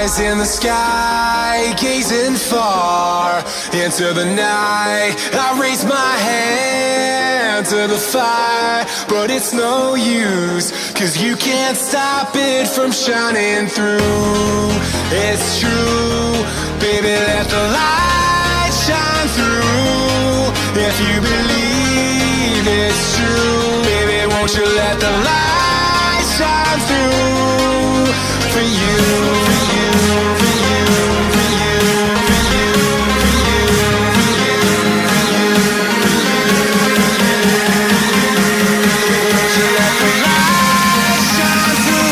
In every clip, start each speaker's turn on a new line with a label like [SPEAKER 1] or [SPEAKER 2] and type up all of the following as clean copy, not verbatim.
[SPEAKER 1] Eyes in the sky, gazing far into the night. I raise my hand to the fire, but it's no use, 'cause you can't stop it from shining through. It's true, baby, let the light shine through. If you believe it's true, baby, won't you let the light shine through for you, for you, for you, for you, for you, for you, for you, for you, won't you let the light shine through?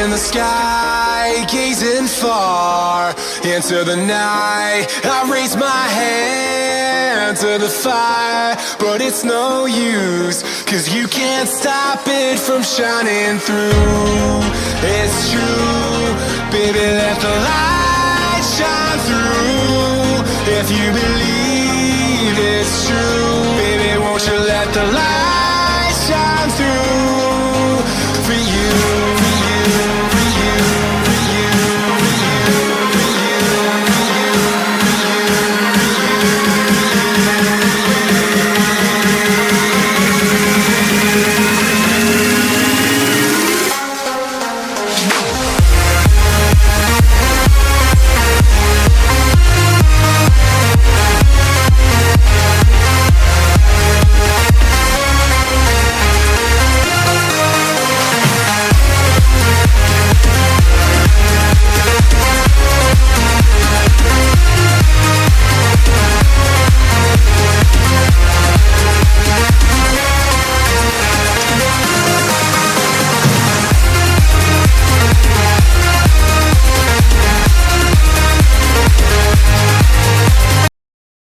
[SPEAKER 1] In the sky, gazing far into the night. I raise my hand to the fire, but it's no use, 'cause you can't stop it from shining through. It's true, baby, let the light shine through. If you believe